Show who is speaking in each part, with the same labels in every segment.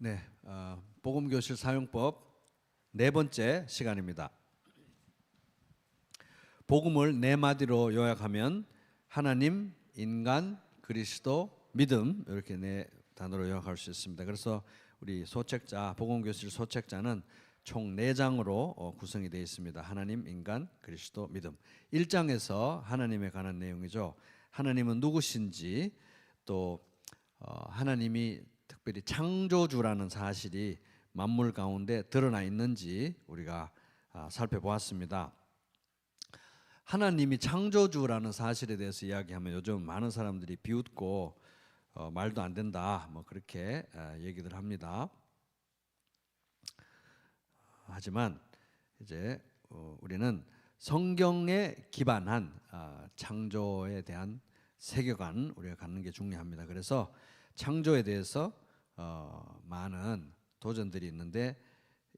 Speaker 1: 네, 복음교실 사용법 네 번째 시간입니다. 복음을 네 마디로 요약하면 하나님, 인간, 그리스도, 믿음 이렇게 네 단어로 요약할 수 있습니다. 그래서 우리 소책자, 복음교실 소책자는 총 4장으로 구성이 되어 있습니다. 하나님, 인간, 그리스도, 믿음. 1장에서 하나님에 관한 내용이죠. 하나님은 누구신지, 또 하나님이 특별히 창조주라는 사실이 만물 가운데 드러나 있는지 우리가 살펴보았습니다. 하나님이 창조주라는 사실에 대해서 이야기하면 요즘 많은 사람들이 비웃고 말도 안 된다 뭐 그렇게 얘기들 합니다. 하지만 이제 우리는 성경에 기반한 창조에 대한 세계관 우리가 갖는 게 중요합니다. 그래서 창조에 대해서 많은 도전들이 있는데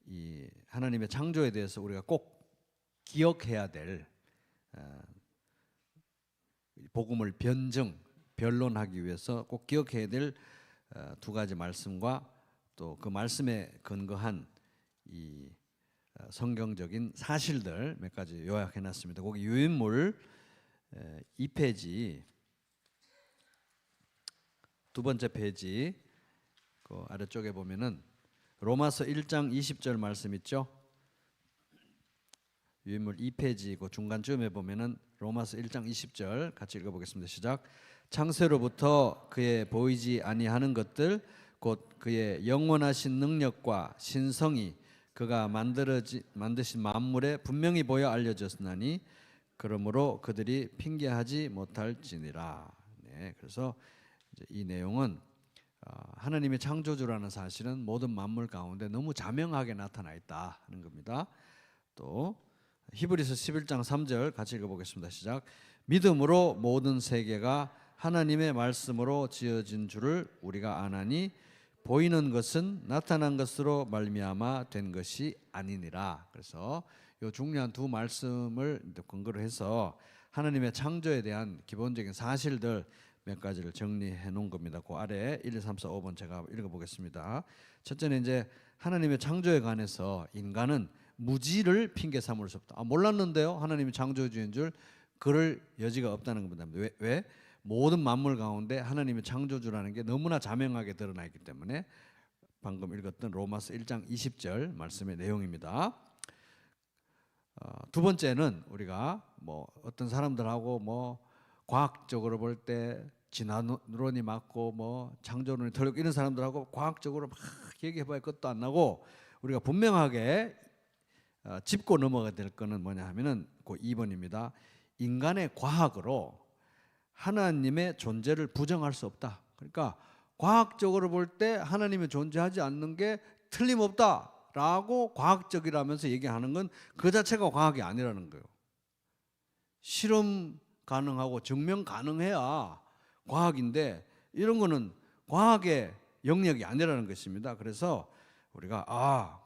Speaker 1: 이 하나님의 창조에 대해서 우리가 꼭 기억해야 될 복음을 변론하기 위해서 꼭 기억해야 될 두 가지 말씀과 또 그 말씀에 근거한 이 성경적인 사실들 몇 가지 요약해 놨습니다. 거기 유인물 2페이지 두 번째 페이지 그 아래쪽에 보면은 로마서 1장 20절 말씀 있죠. 유인물 2페이지 그 중간쯤에 보면은 로마서 1장 20절 같이 읽어보겠습니다. 시작. 창세로부터 그의 보이지 아니하는 것들 곧 그의 영원하신 능력과 신성이 그가 만드신 만물에 분명히 보여 알려졌으나니 그러므로 그들이 핑계하지 못할지니라. 네, 그래서 이제 이 내용은 하나님의 창조주라는 사실은 모든 만물 가운데 너무 자명하게 나타나 있다 하는 겁니다. 또 히브리서 11장 3절 같이 읽어보겠습니다. 시작. 믿음으로 모든 세계가 하나님의 말씀으로 지어진 줄을 우리가 아나니 보이는 것은 나타난 것으로 말미암아 된 것이 아니니라. 그래서 이 중요한 두 말씀을 근거로 해서 하나님의 창조에 대한 기본적인 사실들 몇 가지를 정리해 놓은 겁니다. 그 아래 1, 2, 3, 4, 5번 제가 읽어보겠습니다. 첫째는 이제 하나님의 창조에 관해서 인간은 무지를 핑계 삼을 수 없다. 몰랐는데요. 하나님이 창조주인 줄 그럴 여지가 없다는 겁니다. 왜? 모든 만물 가운데 하나님의 창조주라는 게 너무나 자명하게 드러나 있기 때문에 방금 읽었던 로마서 1장 20절 말씀의 내용입니다. 두 번째는 우리가 뭐 어떤 사람들하고 뭐 과학적으로 볼 때 진화론이 맞고 뭐 창조론이 틀리고 이런 사람들하고 과학적으로 막 얘기해봐야 끝도 안 나고 우리가 분명하게 짚고 넘어가야 될 거는 뭐냐 하면은 그 2번입니다. 인간의 과학으로 하나님의 존재를 부정할 수 없다. 그러니까 과학적으로 볼 때 하나님이 존재하지 않는 게 틀림없다라고 과학적이라면서 얘기하는 건 그 자체가 과학이 아니라는 거예요. 실험 가능하고 증명 가능해야 과학인데 이런 거는 과학의 영역이 아니라는 것입니다. 그래서 우리가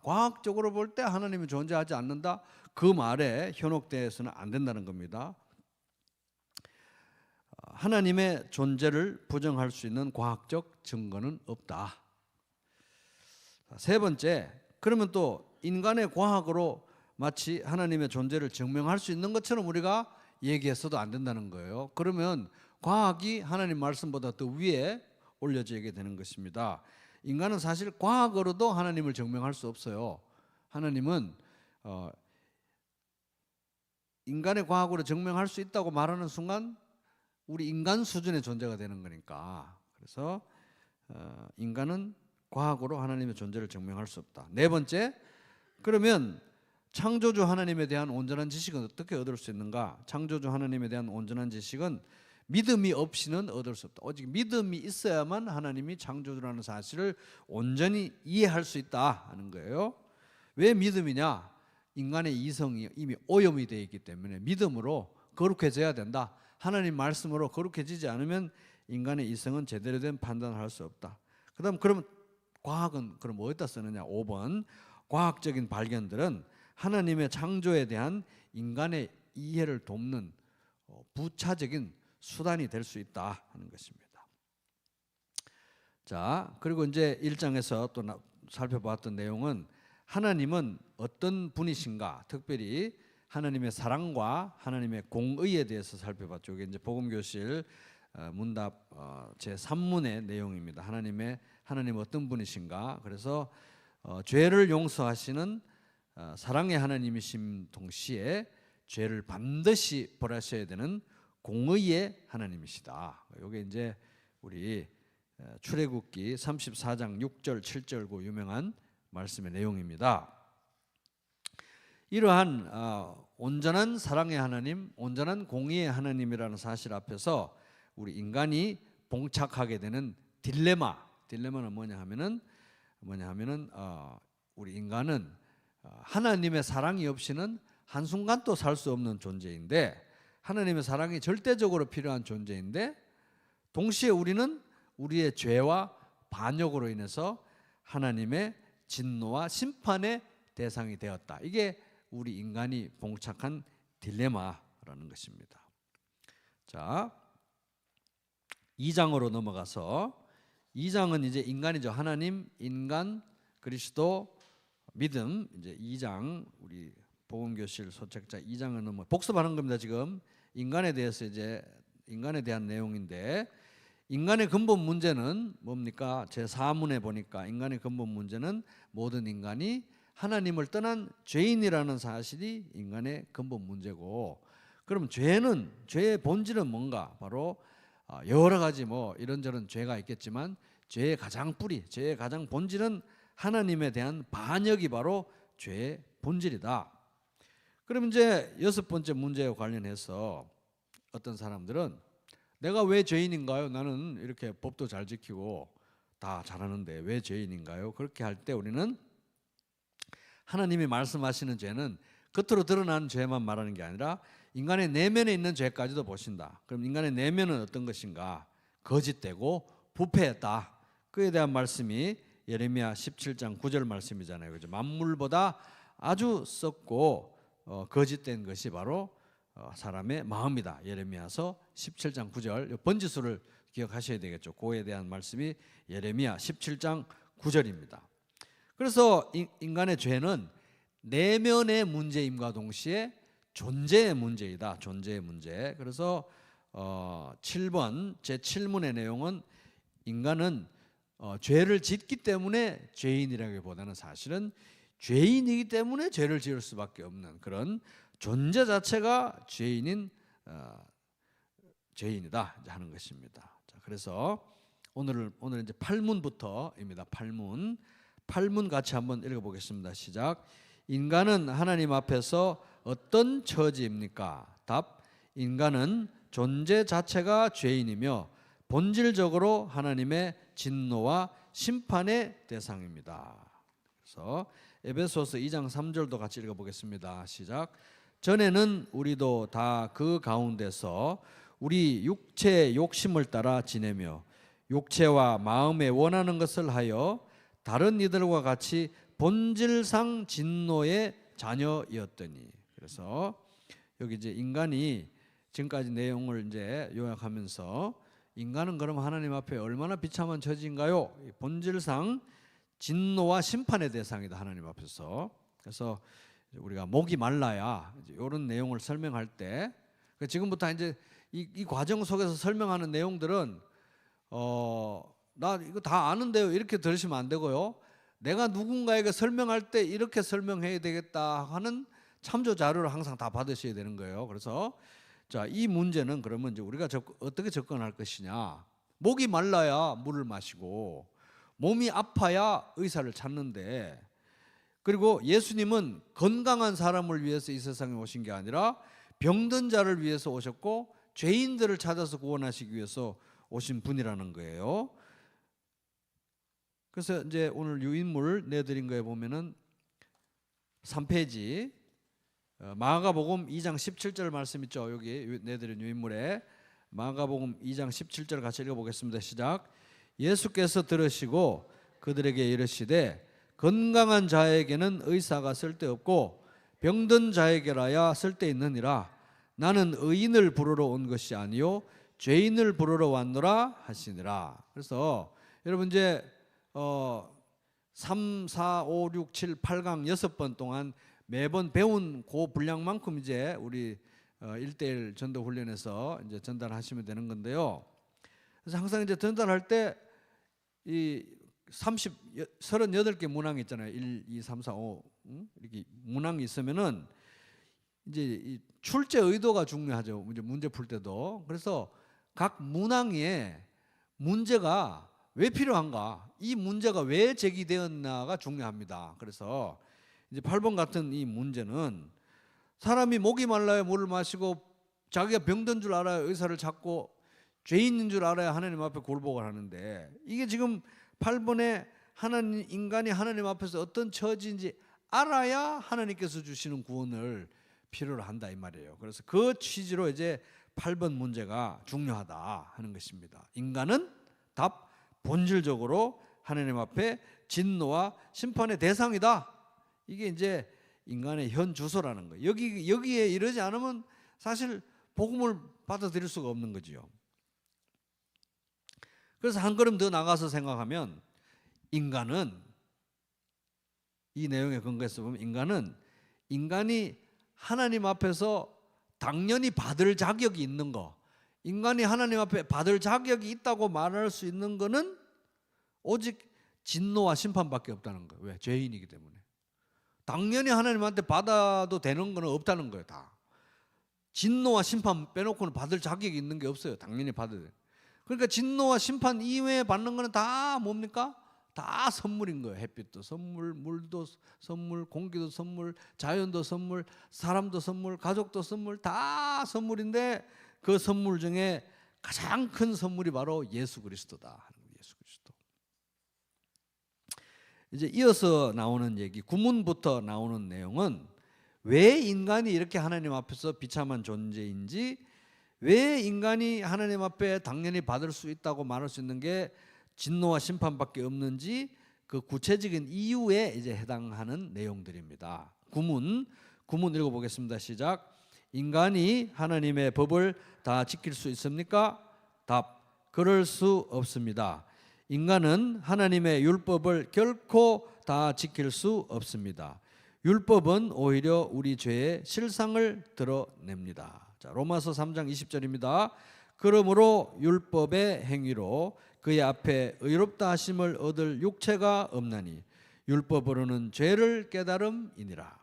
Speaker 1: 과학적으로 볼 때 하나님이 존재하지 않는다 그 말에 현혹되어서는 안 된다는 겁니다. 하나님의 존재를 부정할 수 있는 과학적 증거는 없다. 세 번째, 그러면 또 인간의 과학으로 마치 하나님의 존재를 증명할 수 있는 것처럼 우리가 얘기했어도 안 된다는 거예요. 그러면 과학이 하나님 말씀보다 더 위에 올려지게 되는 것입니다. 인간은 사실 과학으로도 하나님을 증명할 수 없어요. 하나님은 인간의 과학으로 증명할 수 있다고 말하는 순간 우리 인간 수준의 존재가 되는 거니까. 그래서 인간은 과학으로 하나님의 존재를 증명할 수 없다. 네 번째, 그러면 창조주 하나님에 대한 온전한 지식은 어떻게 얻을 수 있는가? 창조주 하나님에 대한 온전한 지식은 믿음이 없이는 얻을 수 없다. 오직 믿음이 있어야만 하나님이 창조주라는 사실을 온전히 이해할 수 있다 하는 거예요. 왜 믿음이냐? 인간의 이성이 이미 오염이 되어 있기 때문에 믿음으로 거룩해져야 된다. 하나님 말씀으로 거룩해지지 않으면 인간의 이성은 제대로 된 판단을 할 수 없다. 그럼 과학은 그럼 어디다 쓰느냐? 5번 과학적인 발견들은 하나님의 창조에 대한 인간의 이해를 돕는 부차적인 수단이 될 수 있다 하는 것입니다. 자, 그리고 이제 1장에서 또 살펴봤던 내용은 하나님은 어떤 분이신가, 특별히 하나님의 사랑과 하나님의 공의에 대해서 살펴봤죠. 이게 이제 복음교실 문답 제 3문의 내용입니다. 하나님 어떤 분이신가. 그래서 죄를 용서하시는 사랑의 하나님이신 동시에 죄를 반드시 벌하셔야 되는 공의의 하나님이시다. 이게 이제 우리 출애굽기 34장 6절 7절 그 유명한 말씀의 내용입니다. 이러한 온전한 사랑의 하나님, 온전한 공의의 하나님이라는 사실 앞에서 우리 인간이 봉착하게 되는 딜레마는 뭐냐 하면은 우리 인간은 하나님의 사랑이 없이는 한순간도 살 수 없는 존재인데, 하나님의 사랑이 절대적으로 필요한 존재인데, 동시에 우리는 우리의 죄와 반역으로 인해서 하나님의 진노와 심판의 대상이 되었다. 이게 우리 인간이 봉착한 딜레마라는 것입니다. 자, 2장으로 넘어가서 2장은 이제 인간이죠. 하나님, 인간, 그리스도, 믿음. 이제 2장 우리 복음교실 소책자 2장은 뭐 복습하는 겁니다. 지금 인간에 대해서 이제 인간에 대한 내용인데, 인간의 근본 문제는 뭡니까? 제 4문에 보니까 인간의 근본 문제는 모든 인간이 하나님을 떠난 죄인이라는 사실이 인간의 근본 문제고, 그럼 죄의 본질은 뭔가? 바로 여러 가지 뭐 이런저런 죄가 있겠지만 죄의 가장 뿌리, 죄의 가장 본질은 하나님에 대한 반역이 바로 죄의 본질이다. 그럼 이제 6번째 문제와 관련해서 어떤 사람들은 내가 왜 죄인인가요? 나는 이렇게 법도 잘 지키고 다 잘하는데 왜 죄인인가요? 그렇게 할 때 우리는 하나님이 말씀하시는 죄는 겉으로 드러나는 죄만 말하는 게 아니라 인간의 내면에 있는 죄까지도 보신다. 그럼 인간의 내면은 어떤 것인가? 거짓되고 부패했다. 그에 대한 말씀이 예레미야 17장 9절 말씀이잖아요. 그죠? 만물보다 아주 썩고 거짓된 것이 바로 사람의 마음이다. 예레미야서 17장 9절 번지수를 기억하셔야 되겠죠. 그에 대한 말씀이 예레미야 17장 9절입니다. 그래서 인간의 죄는 내면의 문제임과 동시에 존재의 문제이다. 존재의 문제. 그래서 7번 제 7문의 내용은 인간은 죄를 짓기 때문에 죄인이라기보다는 사실은 죄인이기 때문에 죄를 지을 수밖에 없는 그런 존재 자체가 죄인이다 하는 것입니다. 자, 그래서 오늘 이제 8문부터입니다. 8문 같이 한번 읽어보겠습니다. 시작. 인간은 하나님 앞에서 어떤 처지입니까? 답. 인간은 존재 자체가 죄인이며 본질적으로 하나님의 진노와 심판의 대상입니다. 그래서 에베소서 2장 3절도 같이 읽어보겠습니다. 시작. 전에는 우리도 다 그 가운데서 우리 육체의 욕심을 따라 지내며 육체와 마음에 원하는 것을 하여 다른 이들과 같이 본질상 진노의 자녀였더니. 그래서 여기 이제 인간이 지금까지 내용을 이제 요약하면서 인간은 그럼 하나님 앞에 얼마나 비참한 처지인가요? 본질상 진노와 심판의 대상이다. 하나님 앞에서. 그래서 우리가 목이 말라야 이런 내용을 설명할 때 지금부터 이제 이 과정 속에서 설명하는 내용들은 나 이거 다 아는데요 이렇게 들으시면 안 되고요. 내가 누군가에게 설명할 때 이렇게 설명해야 되겠다 하는 참조 자료를 항상 다 받으셔야 되는 거예요. 그래서 자, 이 문제는 그러면 이제 우리가 어떻게 접근할 것이냐? 목이 말라야 물을 마시고 몸이 아파야 의사를 찾는데, 그리고 예수님은 건강한 사람을 위해서 이 세상에 오신 게 아니라 병든 자를 위해서 오셨고 죄인들을 찾아서 구원하시기 위해서 오신 분이라는 거예요. 그래서 이제 오늘 유인물 내드린 거에 보면은 3페이지 마가복음 2장 17절 말씀 있죠. 여기 내드린 유인물에 마가복음 2장 17절 같이 읽어보겠습니다. 시작. 예수께서 들으시고 그들에게 이르시되 건강한 자에게는 의사가 쓸데없고 병든 자에게라야 쓸데있느니라. 나는 의인을 부르러 온 것이 아니요 죄인을 부르러 왔노라 하시니라. 그래서 여러분 이제 3, 4, 5, 6, 7, 8강 6번 동안 매번 배운 그 분량만큼 이제 우리 1대1 전도 훈련에서 이제 전달하시면 되는 건데요. 그래서 항상 이제 전달할 때 이 38개 문항이 있잖아요. 1, 2, 3, 4, 5 이렇게 문항이 있으면은 이제 이 출제 의도가 중요하죠. 문제 풀 때도. 그래서 각 문항에 문제가 왜 필요한가, 이 문제가 왜 제기되었나가 중요합니다. 그래서 이제 8번 같은 이 문제는 사람이 목이 말라야 물을 마시고 자기가 병든 줄 알아야 의사를 찾고 죄인인 줄 알아야 하나님 앞에 굴복을 하는데, 이게 지금 8번에 인간이 하나님 앞에서 어떤 처지인지 알아야 하나님께서 주시는 구원을 필요로 한다 이 말이에요. 그래서 그 취지로 이제 8번 문제가 중요하다 하는 것입니다. 인간은 답 본질적으로 하나님 앞에 진노와 심판의 대상이다. 이게 이제 인간의 현 주소라는 거예요. 여기에 이르지 않으면 사실 복음을 받아들일 수가 없는 거지요. 그래서 한 걸음 더 나가서 생각하면, 인간은 이 내용에 근거해서 보면 인간이 하나님 앞에서 당연히 받을 자격이 있는 거, 인간이 하나님 앞에 받을 자격이 있다고 말할 수 있는 거는 오직 진노와 심판밖에 없다는 거예요. 왜? 죄인이기 때문에. 당연히 하나님한테 받아도 되는 거는 없다는 거예요. 다 진노와 심판 빼놓고는 받을 자격이 있는 게 없어요. 당연히 받아야 돼요. 그러니까 진노와 심판 이외에 받는 거는 다 뭡니까? 다 선물인 거예요. 햇빛도 선물, 물도 선물, 공기도 선물, 자연도 선물, 사람도 선물, 가족도 선물, 다 선물인데 그 선물 중에 가장 큰 선물이 바로 예수 그리스도다. 예수 그리스도. 이제 이어서 나오는 얘기, 구문부터 나오는 내용은 왜 인간이 이렇게 하나님 앞에서 비참한 존재인지, 왜 인간이 하나님 앞에 당연히 받을 수 있다고 말할 수 있는 게 진노와 심판밖에 없는지, 그 구체적인 이유에 이제 해당하는 내용들입니다. 구문 읽어보겠습니다. 시작. 인간이 하나님의 법을 다 지킬 수 있습니까? 답. 그럴 수 없습니다. 인간은 하나님의 율법을 결코 다 지킬 수 없습니다. 율법은 오히려 우리 죄의 실상을 드러냅니다. 자, 로마서 3장 20절입니다. 그러므로 율법의 행위로 그의 앞에 의롭다 하심을 얻을 육체가 없나니 율법으로는 죄를 깨달음이니라.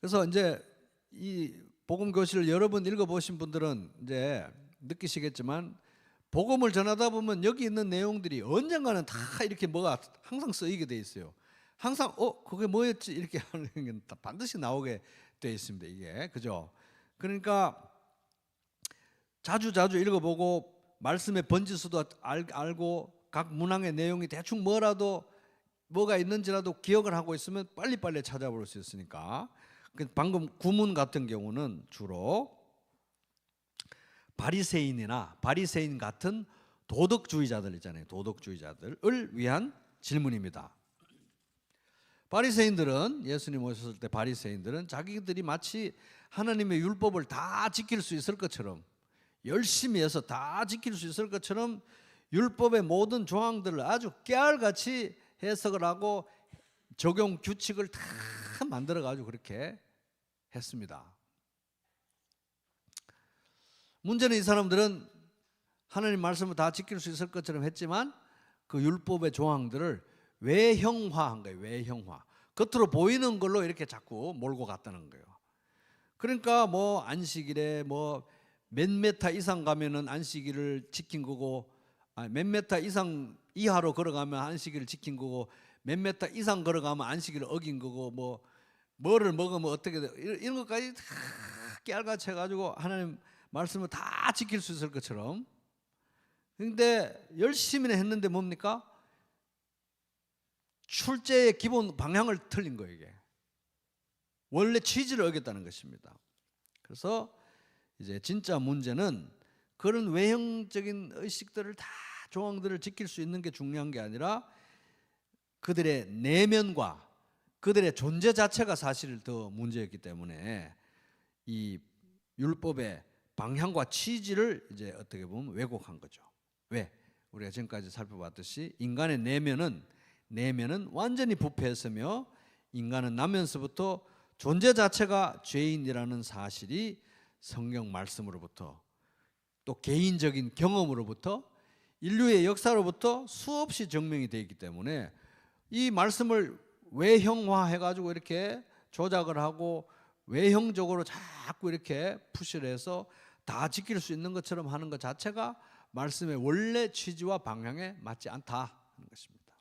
Speaker 1: 그래서 이제 이 복음 교실을 여러 번 읽어보신 분들은 이제 느끼시겠지만, 복음을 전하다 보면 여기 있는 내용들이 언젠가는 다 이렇게 뭐가 항상 쓰이게 돼 있어요. 항상 그게 뭐였지 이렇게 하는 게 반드시 나오게 돼 있습니다. 이게 그죠? 그러니까 자주 읽어보고 말씀의 번지수도 알고 각 문항의 내용이 대충 뭐가 있는지라도 기억을 하고 있으면 빨리빨리 찾아볼 수 있으니까. 방금 구문 같은 경우는 주로 바리새인 같은 도덕주의자들 있잖아요. 도덕주의자들을 위한 질문입니다. 바리새인들은, 예수님 오셨을 때 바리새인들은 자기들이 마치 하나님의 율법을 다 지킬 수 있을 것처럼, 열심히 해서 다 지킬 수 있을 것처럼 율법의 모든 조항들을 아주 깨알같이 해석을 하고 적용 규칙을 다 만들어 가지고 그렇게 했습니다. 문제는 이 사람들은 하나님 말씀을 다 지킬 수 있을 것처럼 했지만 그 율법의 조항들을 외형화한 거예요. 외형화. 겉으로 보이는 걸로 이렇게 자꾸 몰고 갔다는 거예요. 그러니까 뭐 안식일에 뭐 몇 메타 이상 가면은 안식일을 지킨 거고, 몇 메타 이하로 걸어가면 안식일을 지킨 거고, 몇 메타 이상 걸어가면 안식일을 어긴 거고, 뭐를 먹으면 어떻게 돼, 이런 것까지 다 깨알같이 해가지고 하나님 말씀을 다 지킬 수 있을 것처럼. 그런데 열심히 했는데 뭡니까? 출제의 기본 방향을 틀린 거예요. 이게 원래 취지를 어겼다는 것입니다. 그래서 이제 진짜 문제는 그런 외형적인 의식들을 다, 조항들을 지킬 수 있는 게 중요한 게 아니라 그들의 내면과 그들의 존재 자체가 사실 더 문제였기 때문에 이 율법의 방향과 취지를 이제 어떻게 보면 왜곡한 거죠. 왜? 우리가 지금까지 살펴봤듯이 인간의 내면은 완전히 부패했으며 인간은 나면서부터 존재 자체가 죄인이라는 사실이 성경 말씀으로부터 또 개인적인 경험으로부터 인류의 역사로부터 수없이 증명이 되어 있기 때문에 이 말씀을 외형화해 가지고 이렇게 조작을 하고 외형적으로 자꾸 이렇게 푸시를 해서 다 지킬 수 있는 것처럼 하는 것 자체가 말씀의 원래 취지와 방향에 맞지 않다는 것입니다.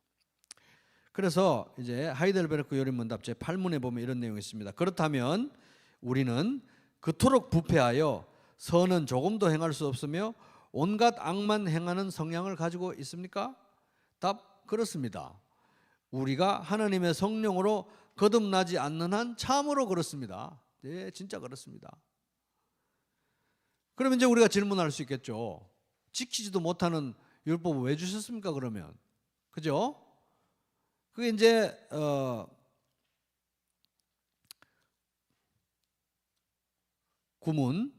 Speaker 1: 그래서 이제 하이델베르크 요리문답 제8문에 보면 이런 내용이 있습니다. 그렇다면 우리는 그토록 부패하여 선은 조금도 행할 수 없으며 온갖 악만 행하는 성향을 가지고 있습니까? 답, 그렇습니다. 우리가 하나님의 성령으로 거듭나지 않는 한 참으로 그렇습니다. 네, 진짜 그렇습니다. 그러면 이제 우리가 질문할 수 있겠죠. 지키지도 못하는 율법을 왜 주셨습니까? 그러면 그죠? 그게 이제 구문,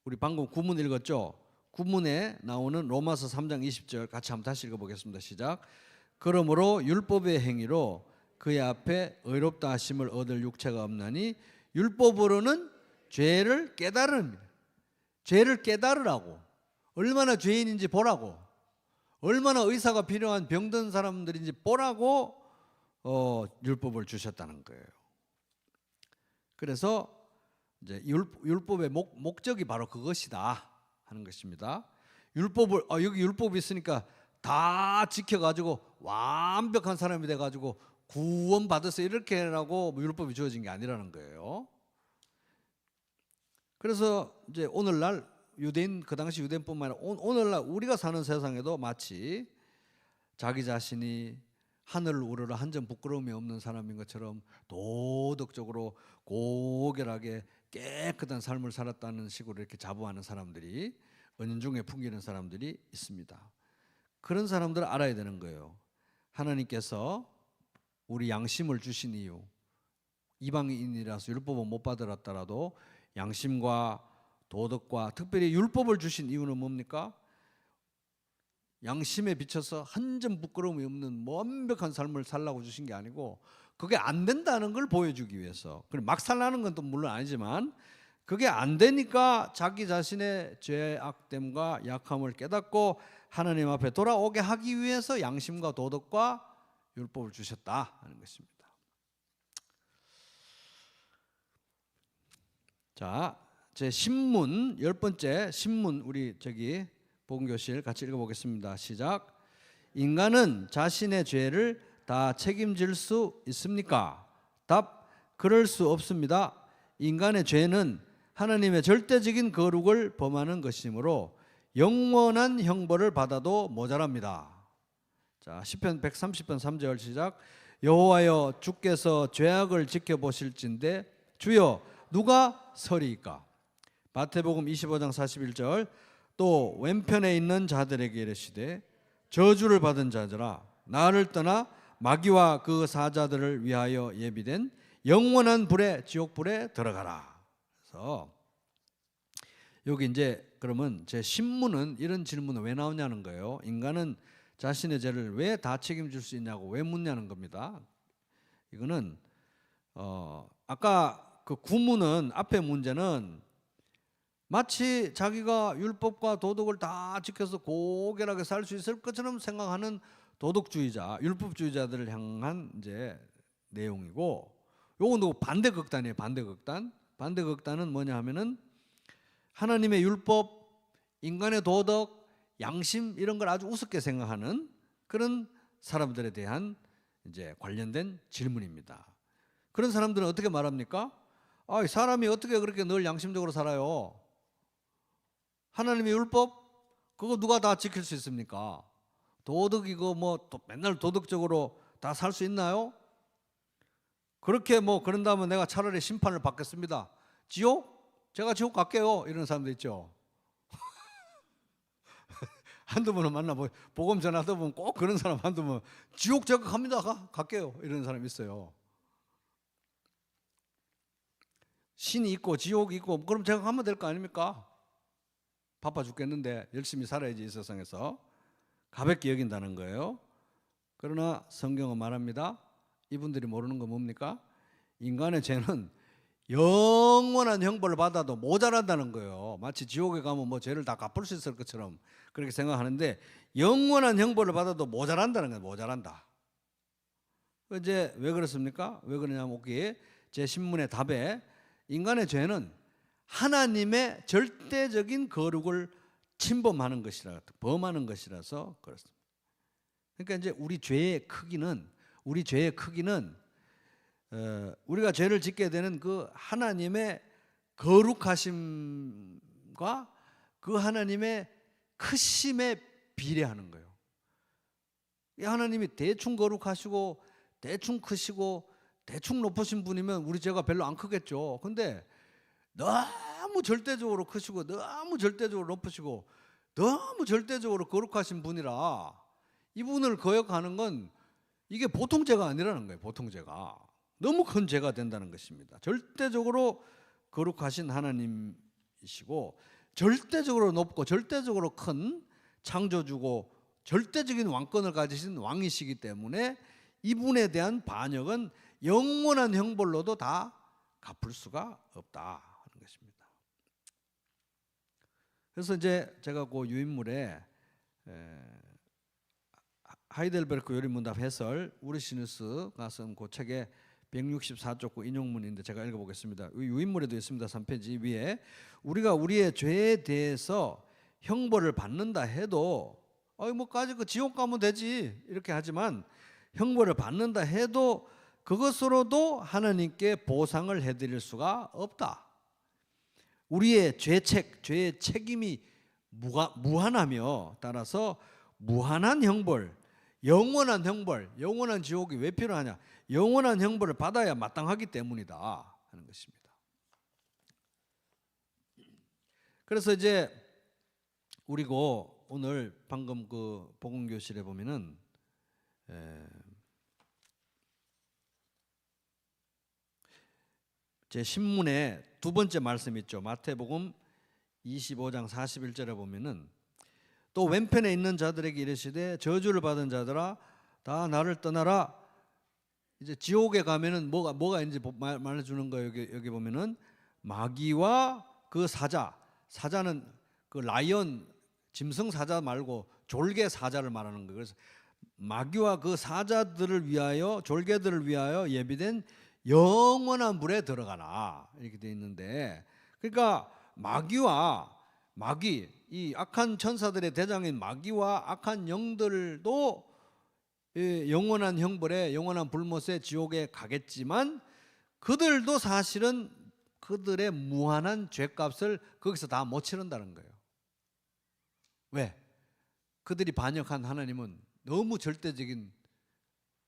Speaker 1: 우리 방금 구문 읽었죠? 구문에 나오는 로마서 3장 20절 같이 한번 다시 읽어보겠습니다. 시작. 그러므로 율법의 행위로 그의 앞에 의롭다 하심을 얻을 육체가 없나니 율법으로는 죄를 깨달음이라. 죄를 깨달으라고, 얼마나 죄인인지 보라고, 얼마나 의사가 필요한 병든 사람들인지 보라고 율법을 주셨다는 거예요. 그래서 이제 율법의 목적이 바로 그것이다 하는 것입니다. 율법을 여기 율법이 있으니까 다 지켜가지고 완벽한 사람이 돼가지고 구원 받았어 이렇게라고 율법이 주어진 게 아니라는 거예요. 그래서 이제 오늘날 유대인, 그 당시 유대인뿐만 아니라 오늘날 우리가 사는 세상에도 마치 자기 자신이 하늘을 우러러 한 점 부끄러움이 없는 사람인 것처럼 도덕적으로 고결하게 깨끗한 삶을 살았다는 식으로 이렇게 자부하는 사람들이 은연중에 풍기는 사람들이 있습니다. 그런 사람들은 알아야 되는 거예요. 하나님께서 우리 양심을 주신 이유, 이방인이라서 율법을 못 받으랐더라도 양심과 도덕과 특별히 율법을 주신 이유는 뭡니까? 양심에 비춰서 한 점 부끄러움이 없는 완벽한 삶을 살라고 주신 게 아니고 그게 안 된다는 걸 보여주기 위해서. 막 살라는 건 또 물론 아니지만 그게 안 되니까 자기 자신의 죄악됨과 약함을 깨닫고 하나님 앞에 돌아오게 하기 위해서 양심과 도덕과 율법을 주셨다 하는 것입니다. 자, 제 신문 10번째 신문 우리 복음교실 같이 읽어보겠습니다. 시작. 인간은 자신의 죄를 다 책임질 수 있습니까? 답, 그럴 수 없습니다. 인간의 죄는 하나님의 절대적인 거룩을 범하는 것이므로 영원한 형벌을 받아도 모자랍니다. 자, 시편 130편 3절 시작. 여호와여 주께서 죄악을 지켜보실진데 주여 누가 서리이까? 마태복음 25장 41절. 또 왼편에 있는 자들에게 이르시되 저주를 받은 자들아 나를 떠나 마귀와 그 사자들을 위하여 예비된 영원한 불에 지옥불에 들어가라. 그래서 여기 이제 그러면 제 신문은 이런 질문은 왜 나오냐는 거예요. 인간은 자신의 죄를 왜 다 책임질 수 있냐고 왜 묻냐는 겁니다. 이거는 아까 그 구문은 앞에 문제는 마치 자기가 율법과 도덕을 다 지켜서 고결하게 살 수 있을 것처럼 생각하는 도덕주의자, 율법주의자들을 향한 이제 내용이고, 요건 또 반대극단이에요. 반대극단. 반대극단은 뭐냐 하면은 하나님의 율법, 인간의 도덕, 양심 이런 걸 아주 우습게 생각하는 그런 사람들에 대한 이제 관련된 질문입니다. 그런 사람들은 어떻게 말합니까? 사람이 어떻게 그렇게 늘 양심적으로 살아요? 하나님의 율법 그거 누가 다 지킬 수 있습니까? 도덕 이거 맨날 도덕적으로 다 살 수 있나요? 그렇게 그런다면 내가 차라리 심판을 받겠습니다. 지옥? 제가 지옥 갈게요. 이런 사람도 있죠. 한두 번은 만나보 복음 전하다 보면 꼭 그런 사람 한두 번 지옥 제가 갑니다. 갈게요. 이런 사람 있어요. 신이 있고 지옥이 있고 그럼 제가 가면 될 거 아닙니까? 바빠 죽겠는데 열심히 살아야지 이 세상에서. 가볍게 여긴다는 거예요. 그러나 성경은 말합니다. 이분들이 모르는 거 뭡니까? 인간의 죄는 영원한 형벌을 받아도 모자란다는 거예요. 마치 지옥에 가면 뭐 죄를 다 갚을 수 있을 것처럼 그렇게 생각하는데 영원한 형벌을 받아도 모자란다는 거예요. 모자란다. 이제 왜 그렇습니까? 왜 그러냐면 여기 제 신문의 답에 인간의 죄는 하나님의 절대적인 거룩을 침범하는 것이라, 범하는 것이라서 그렇습니다. 그러니까 이제 우리 죄의 크기는 우리가 죄를 짓게 되는 그 하나님의 거룩하심과 그 하나님의 크심에 비례하는 거예요. 이 하나님이 대충 거룩하시고 대충 크시고 대충 높으신 분이면 우리 죄가 별로 안 크겠죠. 근데 너무 절대적으로 크시고 너무 절대적으로 높으시고 너무 절대적으로 거룩하신 분이라 이분을 거역하는 건 이게 보통 죄가 아니라는 거예요. 보통 죄가 너무 큰 죄가 된다는 것입니다. 절대적으로 거룩하신 하나님이시고 절대적으로 높고 절대적으로 큰 창조주고 절대적인 왕권을 가지신 왕이시기 때문에 이분에 대한 반역은 영원한 형벌로도 다 갚을 수가 없다 하는 것입니다. 그래서 이제 제가 그 유인물에 하이델베르크 요리문답 해설 우르시누스가 쓴 그 책에 164쪽 그 인용문인데 제가 읽어보겠습니다. 유인물에도 있습니다. 3페이지 위에 우리가 우리의 죄에 대해서 형벌을 받는다 해도 뭐까지 그 지옥 가면 되지 이렇게 하지만 형벌을 받는다 해도 그것으로도 하나님께 보상을 해드릴 수가 없다. 우리의 죄의 책임이 무한하며 따라서 무한한 형벌, 영원한 형벌, 영원한 지옥이 왜 필요하냐? 영원한 형벌을 받아야 마땅하기 때문이다 하는 것입니다. 그래서 이제 우리고 오늘 방금 그 복음교실에 보면은 제 신문에 두 번째 말씀 있죠. 마태복음 25장 41절에 보면은 또 왼편에 있는 자들에게 이르시되 저주를 받은 자들아 다 나를 떠나라. 이제 지옥에 가면은 뭐가 있는지 말해주는 거예요. 여기 보면은 마귀와 그 사자는 그 라이언 짐승 사자 말고 졸개 사자를 말하는 거예요. 그래서 마귀와 그 사자들을 위하여 졸개들을 위하여 예비된 영원한 불에 들어가나 이렇게 돼 있는데, 그러니까 마귀 이 악한 천사들의 대장인 마귀와 악한 영들도 영원한 형벌에 영원한 불못에 지옥에 가겠지만 그들도 사실은 그들의 무한한 죄값을 거기서 다 못 치른다는 거예요. 왜? 그들이 반역한 하나님은 너무 절대적인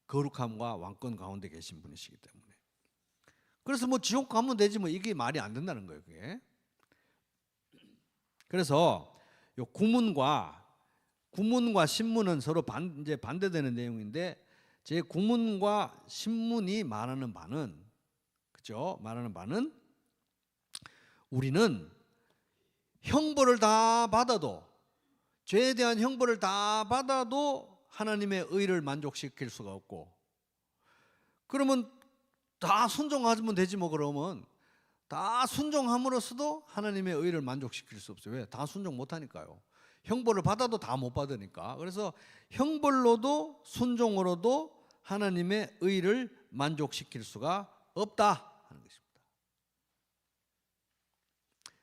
Speaker 1: 거룩함과 왕권 가운데 계신 분이시기 때문에. 그래서 뭐 지옥 가면 되지 뭐 이게 말이 안 된다는 거예요. 그게. 그래서 요 구문과 신문은 서로 이제 반대되는 내용인데 제 구문과 신문이 말하는 바는 그죠? 말하는 바는 우리는 형벌을 다 받아도 죄에 대한 형벌을 다 받아도 하나님의 의를 만족시킬 수가 없고, 그러면 다 순종하면 되지 뭐. 그러면 다 순종함으로써도 하나님의 의를 만족시킬 수 없어요. 왜? 다 순종 못하니까요. 형벌을 받아도 다 못 받으니까. 그래서 형벌로도 순종으로도 하나님의 의를 만족시킬 수가 없다 하는 것입니다.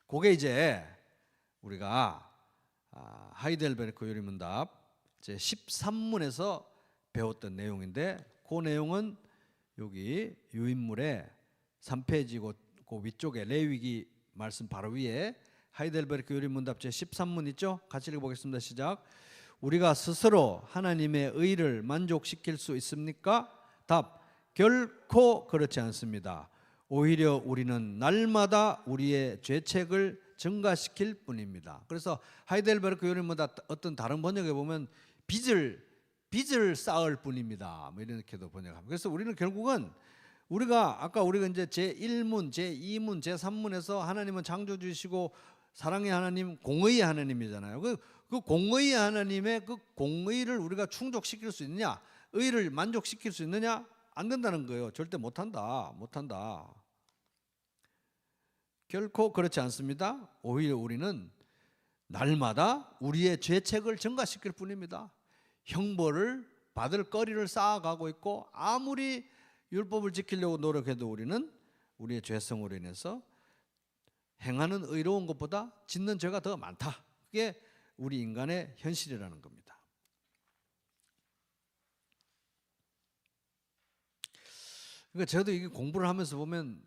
Speaker 1: 그게 이제 우리가 하이델베르크 요리문답 제 13문에서 배웠던 내용인데, 그 내용은 여기 유인물에 3페이지 그 위쪽에 레위기 말씀 바로 위에 하이델베르크 요리문답 제 13문 있죠? 같이 읽어보겠습니다. 시작. 우리가 스스로 하나님의 의를 만족시킬 수 있습니까? 답. 결코 그렇지 않습니다. 오히려 우리는 날마다 우리의 죄책을 증가시킬 뿐입니다. 그래서 하이델베르크 요리문답 어떤 다른 번역에 보면 빚을 쌓을 뿐입니다. 뭐 이렇게도 번역합니다. 그래서 우리는 결국은 우리가 이제 제1문, 제2문, 제3문에서 하나님은 창조주이시고 사랑의 하나님, 공의의 하나님이잖아요. 그 공의의 하나님의 그 공의를 우리가 충족시킬 수 있느냐, 의를 만족시킬 수 있느냐? 안 된다는 거예요. 절대 못한다. 결코 그렇지 않습니다. 오히려 우리는 날마다 우리의 죄책을 증가시킬 뿐입니다. 형벌을 받을 거리를 쌓아가고 있고, 아무리 율법을 지키려고 노력해도 우리는 우리의 죄성으로 인해서 행하는 의로운 것보다 짓는 죄가 더 많다. 그게 우리 인간의 현실이라는 겁니다. 그러니까 저도 이게 공부를 하면서 보면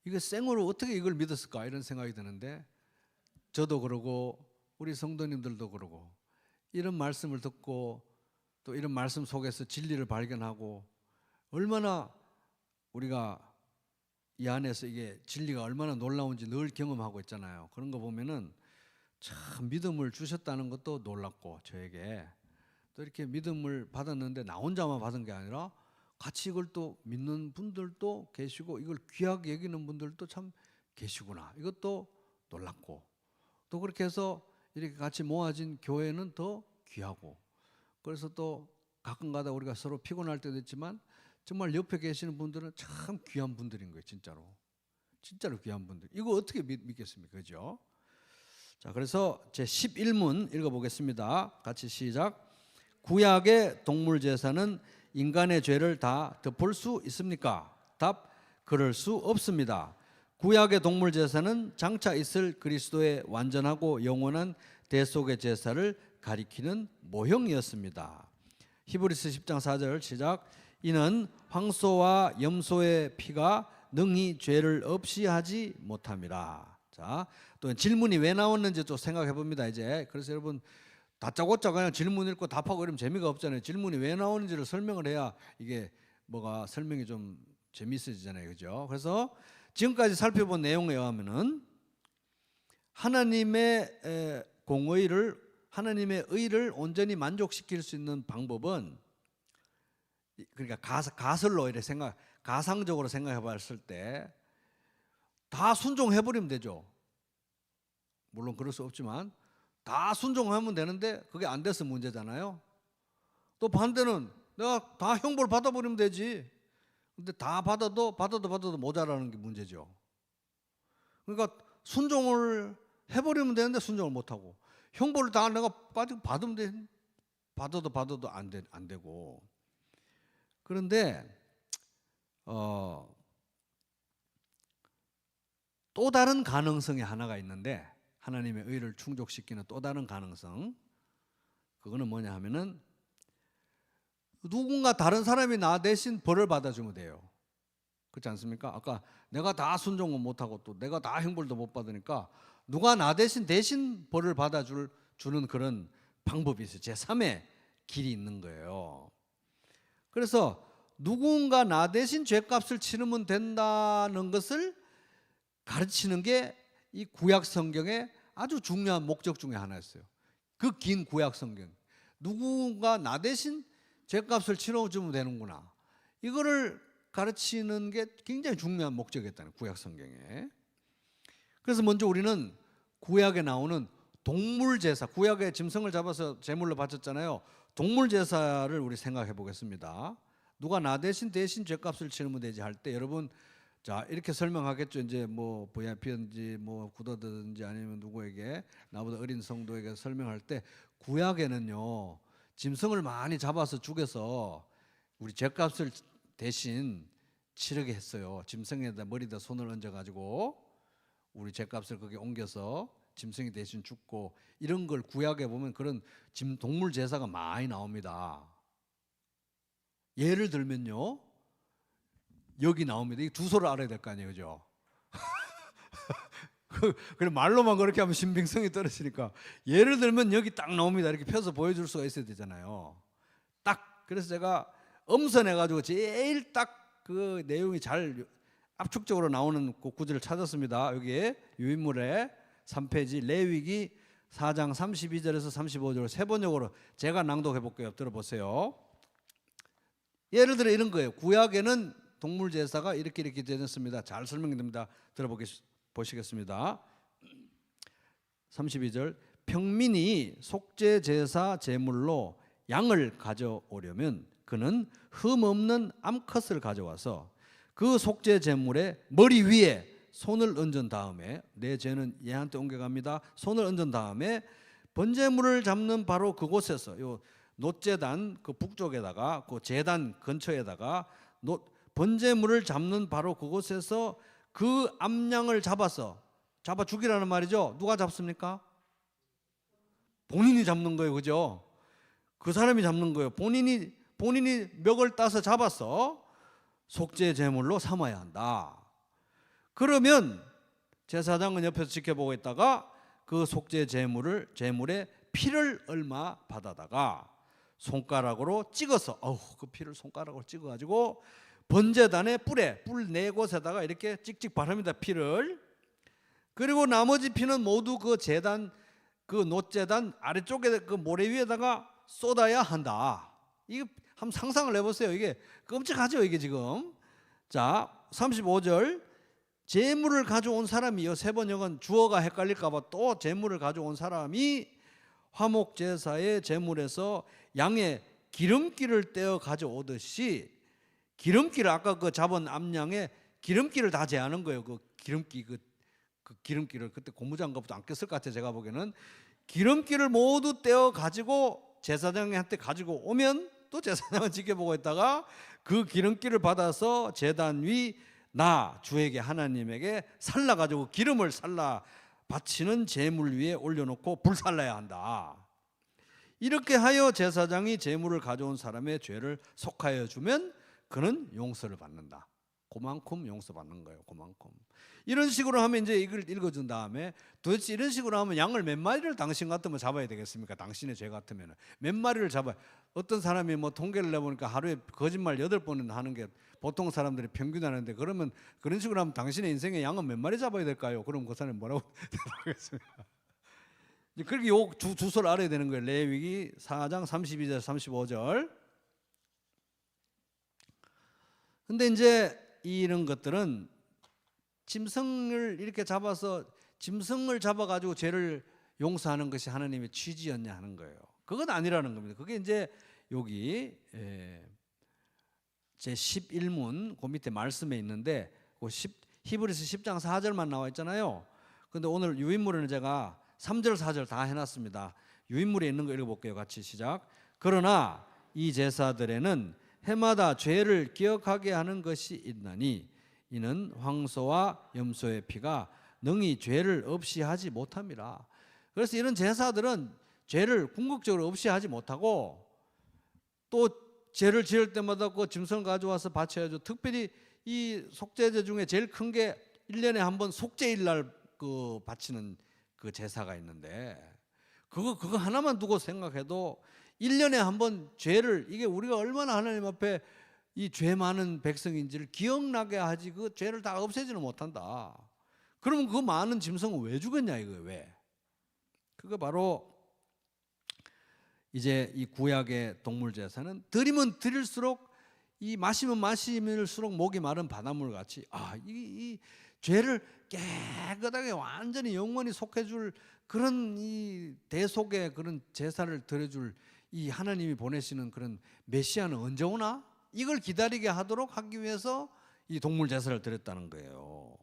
Speaker 1: 이거 생으로 어떻게 이걸 믿었을까 이런 생각이 드는데, 저도 그러고 우리 성도님들도 그러고 이런 말씀을 듣고 또 이런 말씀 속에서 진리를 발견하고, 얼마나 우리가 이 안에서 이게 진리가 얼마나 놀라운지 늘 경험하고 있잖아요. 그런 거 보면은 참 믿음을 주셨다는 것도 놀랍고, 저에게 또 이렇게 믿음을 받았는데 나 혼자만 받은 게 아니라 같이 이걸 또 믿는 분들도 계시고 이걸 귀하게 여기는 분들도 참 계시구나, 이것도 놀랍고, 또 그렇게 해서 이렇게 같이 모아진 교회는 더 귀하고, 그래서 또 가끔가다 우리가 서로 피곤할 때도 있지만 정말 옆에 계시는 분들은 참 귀한 분들인 거예요. 진짜로 귀한 분들. 이거 어떻게 믿겠습니까? 그죠? 자, 그래서 제 11문 읽어보겠습니다. 같이 시작. 구약의 동물 제사는 인간의 죄를 다 덮을 수 있습니까? 답, 그럴 수 없습니다. 구약의 동물 제사는 장차 있을 그리스도의 완전하고 영원한 대속의 제사를 가리키는 모형이었습니다. 히브리서 10장 4절 시작. 이는 황소와 염소의 피가 능히 죄를 없이 하지 못함이라. 자, 또 질문이 왜 나왔는지 또 생각해 봅니다. 이제 그래서 여러분 다짜고짜 그냥 질문 읽고 답하고 이러면 재미가 없잖아요. 질문이 왜 나오는지를 설명을 해야 이게 뭐가 설명이 좀 재미있어지잖아요. 그죠? 그래서 지금까지 살펴본 내용에 의하면은 하나님의 공의를, 하나님의 의를 온전히 만족시킬 수 있는 방법은, 그러니까 가설로 이렇게 가상적으로 생각해 봤을 때 다 순종해 버리면 되죠. 물론 그럴 수 없지만 다 순종하면 되는데 그게 안 돼서 문제잖아요. 또 반대는 내가 다 형벌 받아버리면 되지. 근데 다 받아도 모자라는 게 문제죠. 그러니까 순종을 해버리면 되는데 순종을 못하고, 형벌을 다 내가 받으면 돼. 받아도 안 되고. 그런데 또 다른 가능성이 하나가 있는데, 하나님의 의를 충족시키는 또 다른 가능성, 그거는 뭐냐 하면은 누군가 다른 사람이 나 대신 벌을 받아주면 돼요. 그렇지 않습니까? 아까 내가 다 순종은 못하고 또 내가 다 형벌도 못 받으니까 누가 나 대신 벌을 받아주는 그런 방법이 있어요. 제3의 길이 있는 거예요. 그래서 누군가 나 대신 죄값을 치르면 된다는 것을 가르치는 게 이 구약 성경의 아주 중요한 목적 중에 하나였어요. 그 긴 구약 성경, 누군가 나 대신 죄값을 치러주면 되는구나, 이거를 가르치는 게 굉장히 중요한 목적이었다는 구약 성경에. 그래서 먼저 우리는 구약에 나오는 동물 제사, 구약의 짐승을 잡아서 제물로 바쳤잖아요. 동물 제사를 우리 생각해 보겠습니다. 누가 나 대신 죄값을 치르면 되지 할 때, 여러분 자 이렇게 설명하겠죠. 이제 뭐 VIP인지 뭐 구더든지 아니면 누구에게, 나보다 어린 성도에게 설명할 때, 구약에는요 짐승을 많이 잡아서 죽여서 우리 죄값을 대신 치르게 했어요. 짐승에다 머리에다 손을 얹어 가지고 우리 죄값을 거기 옮겨서 짐승이 대신 죽고, 이런 걸 구약에 보면 그런 동물 제사가 많이 나옵니다. 예를 들면요, 여기 나옵니다. 이 주소를 알아야 될 거 아니에요, 그죠? 그래 말로만 그렇게 하면 신빙성이 떨어지니까, 예를 들면 여기 딱 나옵니다. 이렇게 펴서 보여줄 수가 있어야 되잖아요. 딱 그래서 제가 엄선해가지고 제일 딱 그 내용이 잘 압축적으로 나오는 그 구절을 찾았습니다. 여기에 유인물에 3페이지 레위기 4장 32절에서 35절 세 번역으로 제가 낭독해 볼게요. 들어보세요. 예를 들어 이런 거예요. 구약에는 동물 제사가 이렇게 되었습니다. 잘 설명이 됩니다. 들어보시겠습니다. 32절 평민이 속죄 제사 제물로 양을 가져오려면 그는 흠없는 암컷을 가져와서 그 속죄 제물의 머리 위에 손을 얹은 다음에 내 죄는 얘한테 옮겨갑니다. 손을 얹은 다음에 번제물을 잡는 바로 그곳에서 요 놋제단 그 북쪽에다가 그 제단 근처에다가 번제물을 잡는 바로 그곳에서 그 암양을 잡아 죽이라는 말이죠. 누가 잡습니까? 본인이 잡는 거예요. 그죠? 그 사람이 잡는 거예요. 본인이 멱을 따서 잡아서 속죄 제물로 삼아야 한다. 그러면 제사장은 옆에서 지켜보고 있다가 그 속죄 제물의 피를 얼마 받아다가 손가락으로 찍어서 그 피를 손가락으로 찍어가지고 번제단의 뿔 네 곳에다가 이렇게 찍찍 바릅니다. 피를. 그리고 나머지 피는 모두 그 제단 그 놋제단 아래쪽에 그 모래 위에다가 쏟아야 한다. 이거 한번 상상을 해보세요. 이게 끔찍하죠. 이게 지금. 자 35절 제물을 가져온 사람이 세 번역은 주어가 헷갈릴까봐 또 제물을 가져온 사람이 화목제사의 제물에서 양의 기름기를 떼어 가져오듯이 기름기를 아까 그 잡은 암양에 기름기를 다 제하는 거예요. 그 기름기 그 기름기를 그때 고무장갑도 안 꼈을 것 같아요. 제가 보기에는 기름기를 모두 떼어 가지고 제사장한테 가지고 오면 또 제사장은 지켜보고 있다가 그 기름기를 받아서 제단 위 나 주에게 하나님에게 살라 가지고 기름을 살라 바치는 제물 위에 올려놓고 불살라야 한다. 이렇게 하여 제사장이 제물을 가져온 사람의 죄를 속하여 주면 그는 용서를 받는다. 그만큼 용서받는 거예요. 그만큼. 이런 식으로 하면 이제 이걸 읽어준 다음에 도대체 이런 식으로 하면 양을 몇 마리를 당신 같으면 잡아야 되겠습니까? 당신의 죄 같으면 몇 마리를 잡아야. 어떤 사람이 뭐 통계를 내보니까 하루에 거짓말 8번은 하는 게 보통 사람들이 평균 하는데 그러면 그런 식으로 하면 당신의 인생에 양은 몇 마리 잡아야 될까요? 그럼 그 사람이 뭐라고 대답하겠습니까? 그렇게 요 주소를 알아야 되는 거예요. 레위기 4장 32절 35절. 근데 이제 이런 것들은 짐승을 이렇게 잡아서 짐승을 잡아가지고 죄를 용서하는 것이 하나님의 취지였냐 하는 거예요. 그건 아니라는 겁니다. 그게 이제 여기 제 11문 그 밑에 말씀에 있는데 그 히브리서 10장 4절만 나와 있잖아요. 근데 오늘 유인물은 제가 3절 4절 다 해놨습니다. 유인물에 있는 거 읽어볼게요. 같이 시작. 그러나 이 제사들에는 해마다 죄를 기억하게 하는 것이 있나니 이는 황소와 염소의 피가 능히 죄를 없이 하지 못함이라. 그래서 이런 제사들은 죄를 궁극적으로 없이 하지 못하고 또 죄를 지을 때마다 그 짐승을 가져와서 바쳐야죠. 특별히 이 속죄제 중에 제일 큰 게 1년에 한 번 속죄일 날 그 바치는 그 제사가 있는데 그거 하나만 두고 생각해도 1년에 한 번 죄를 이게 우리가 얼마나 하나님 앞에 이 죄 많은 백성인지를 기억나게 하지 그 죄를 다 없애지는 못한다. 그러면 그 많은 짐승은 왜 죽었냐 이거예요. 왜? 그거 바로 이제 이 구약의 동물 제사는 드리면 드릴수록 이 마시면 마시면일수록 목이 마른 바닷물 같이 이 죄를 깨끗하게 완전히 영원히 속해줄 그런 이 대속의 그런 제사를 드려줄 이 하나님이 보내시는 그런 메시아는 언제 오나? 이걸 기다리게 하도록 하기 위해서 이 동물 제사를 드렸다는 거예요.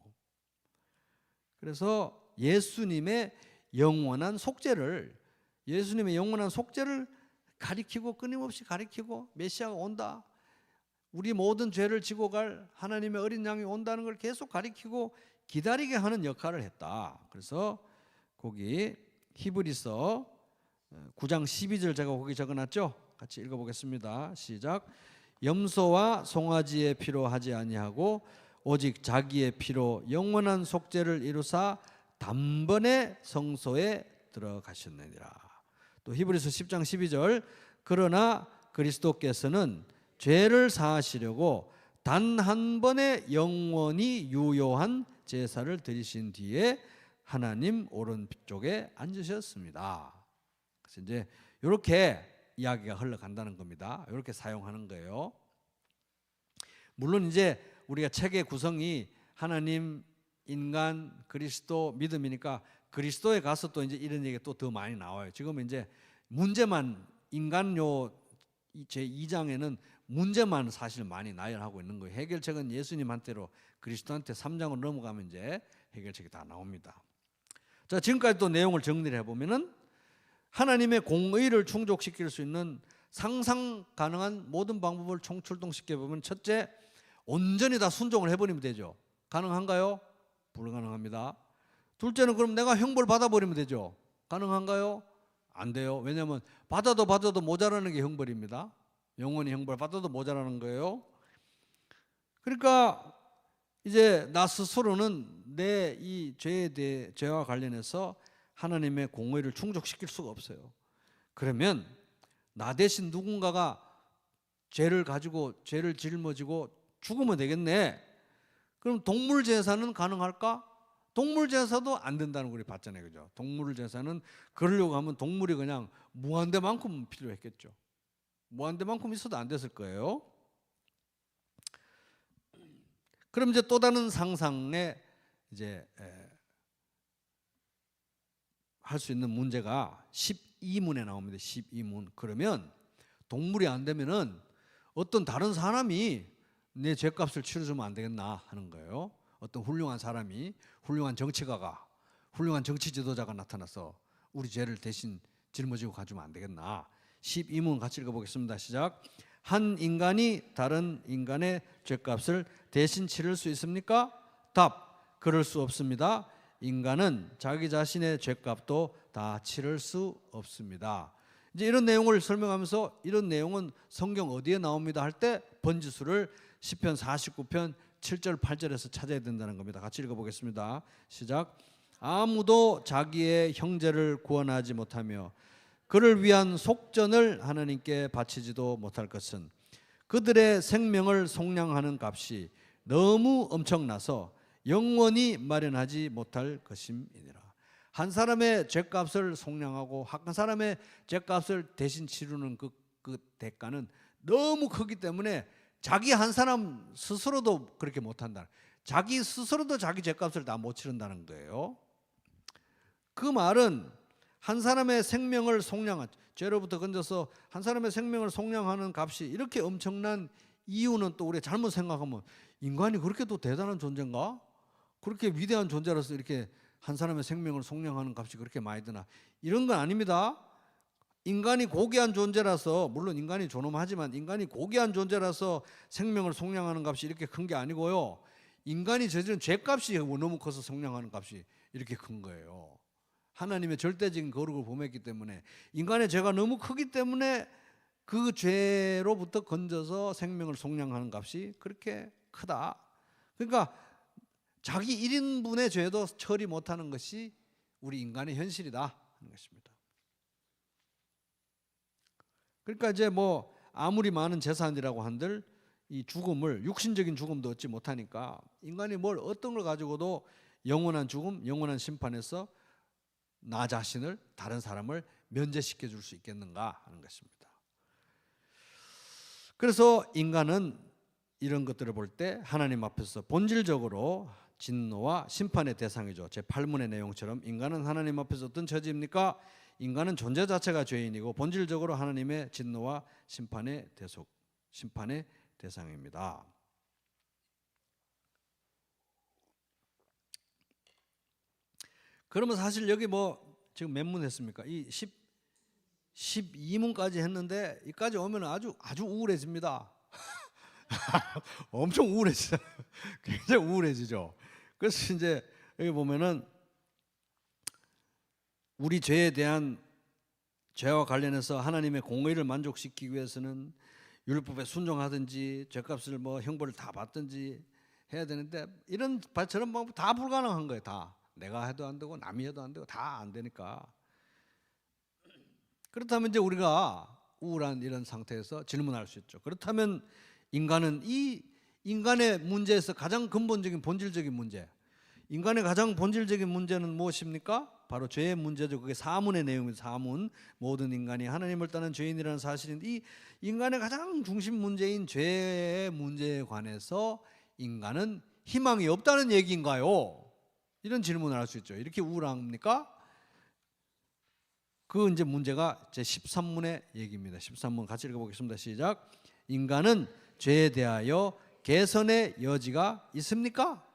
Speaker 1: 그래서 예수님의 영원한 속죄를 가리키고 끊임없이 가리키고 메시아가 온다. 우리 모든 죄를 지고 갈 하나님의 어린 양이 온다는 걸 계속 가리키고 기다리게 하는 역할을 했다. 그래서 거기 히브리서 9장 12절 제가 거기 적어놨죠. 같이 읽어보겠습니다. 시작. 염소와 송아지의 피로 하지 아니하고 오직 자기의 피로 영원한 속죄를 이루사 단번에 성소에 들어가셨느니라. 또 히브리서 10장 12절 그러나 그리스도께서는 죄를 사하시려고 단 한 번에 영원히 유효한 제사를 드리신 뒤에 하나님 오른쪽에 앉으셨습니다. 그래서 이제 이렇게 이야기가 흘러간다는 겁니다. 이렇게 사용하는 거예요. 물론 이제 우리가 책의 구성이 하나님, 인간, 그리스도, 믿음이니까 그리스도에 가서 또 이제 이런 얘기가 또 더 많이 나와요. 지금 이제 문제만 인간요 제 2장에는 문제만 사실 많이 나열하고 있는 거예요. 해결책은 예수님한테로 그리스도한테 3장으로 넘어가면 이제 해결책이 다 나옵니다. 자, 지금까지 또 내용을 정리를 해보면은 하나님의 공의를 충족시킬 수 있는 상상 가능한 모든 방법을 총출동시켜 보면, 첫째, 온전히 다 순종을 해버리면 되죠. 가능한가요? 불가능합니다. 둘째는 그럼 내가 형벌 받아버리면 되죠. 가능한가요? 안 돼요. 왜냐하면 받아도 모자라는 게 형벌입니다. 영원히 형벌 받아도 모자라는 거예요. 그러니까 이제 나 스스로는 내 이 죄와 관련해서 하나님의 공의를 충족시킬 수가 없어요. 그러면 나 대신 누군가가 죄를 가지고 죄를 짊어지고 죽으면 되겠네. 그럼 동물 제사는 가능할까? 동물 제사도 안 된다는 걸 봤잖아요, 그죠? 동물 제사는 그러려고 하면 동물이 그냥 무한대만큼 필요했겠죠. 무한대만큼 있어도 안 됐을 거예요. 그럼 이제 또 다른 상상에 이제 할 수 있는 문제가 12문에 나옵니다. 12문. 그러면 동물이 안 되면은 어떤 다른 사람이 내 죄값을 치러주면 안 되겠나 하는 거예요. 어떤 훌륭한 사람이, 훌륭한 정치가가, 훌륭한 정치 지도자가 나타나서 우리 죄를 대신 짊어지고 가주면 안 되겠나. 12문 같이 읽어보겠습니다. 시작. 한 인간이 다른 인간의 죄값을 대신 치를 수 있습니까? 답. 그럴 수 없습니다. 인간은 자기 자신의 죄값도 다 치를 수 없습니다. 이제 이런 내용을 설명하면서 이런 내용은 성경 어디에 나옵니다 할 때 번지수를 시편 49편 7절 8절에서 찾아야 된다는 겁니다. 같이 읽어보겠습니다. 시작. 아무도 자기의 형제를 구원하지 못하며 그를 위한 속전을 하나님께 바치지도 못할 것은 그들의 생명을 속량하는 값이 너무 엄청나서 영원히 마련하지 못할 것임이니라. 한 사람의 죄값을 속량하고 한 사람의 죄값을 대신 치르는 그 대가는 너무 크기 때문에 자기 한 사람 스스로도 그렇게 못한다. 자기 스스로도 자기 죄값을 다 못 치른다는 거예요. 그 말은 한 사람의 생명을 속량한, 죄로부터 건져서 한 사람의 생명을 속량하는 값이 이렇게 엄청난 이유는 또 우리가 잘못 생각하면 인간이 그렇게 또 대단한 존재인가? 그렇게 위대한 존재라서 이렇게 한 사람의 생명을 속량하는 값이 그렇게 많이 드나? 이런 건 아닙니다. 인간이 고귀한 존재라서, 물론 인간이 존엄하지만 인간이 고귀한 존재라서 생명을 속량하는 값이 이렇게 큰 게 아니고요. 인간이 저지른 죄값이 너무 커서 속량하는 값이 이렇게 큰 거예요. 하나님의 절대적인 거룩을 범했기 때문에, 인간의 죄가 너무 크기 때문에 그 죄로부터 건져서 생명을 속량하는 값이 그렇게 크다. 그러니까 자기 1인분의 죄도 처리 못하는 것이 우리 인간의 현실이다 하는 것입니다. 그러니까 이제 뭐 아무리 많은 재산이라고 한들 이 죽음을, 육신적인 죽음도 얻지 못하니까 인간이 뭘 어떤 걸 가지고도 영원한 죽음, 영원한 심판에서 나 자신을, 다른 사람을 면제시켜 줄 수 있겠는가 하는 것입니다. 그래서 인간은 이런 것들을 볼 때 하나님 앞에서 본질적으로 진노와 심판의 대상이죠. 제8문의 내용처럼 인간은 하나님 앞에서 어떤 처지입니까? 인간은 존재 자체가 죄인이고 본질적으로 하나님의 진노와 심판의 대상입니다. 그러면 사실 여기 뭐 지금 몇 문 했습니까? 이 12문까지 했는데 여기까지 오면 아주 우울해집니다. 엄청 우울해지잖아요. 굉장히 우울해지죠. 그래서 이제 여기 보면은 우리 죄에 대한, 죄와 관련해서 하나님의 공의를 만족시키기 위해서는 율법에 순종하든지 죄값을 뭐 형벌을 다 받든지 해야 되는데, 이런 저런 방법 다 불가능한 거예요. 다 내가 해도 안 되고 남이 해도 안 되고 다 안 되니까. 그렇다면 이제 우리가 우울한 이런 상태에서 질문할 수 있죠. 그렇다면 인간은 이 인간의 문제에서 가장 근본적인 본질적인 문제, 인간의 가장 본질적인 문제는 무엇입니까? 바로 죄의 문제죠. 그게 사문의 내용입니다. 사문. 모든 인간이 하나님을 떠난 죄인이라는 사실인데, 이 인간의 가장 중심 문제인 죄의 문제에 관해서 인간은 희망이 없다는 얘기인가요? 이런 질문을 할 수 있죠. 이렇게 우울합니까? 그 이제 문제가 제 13문의 얘기입니다. 13문 같이 읽어보겠습니다. 시작. 인간은 죄에 대하여 개선의 여지가 있습니까?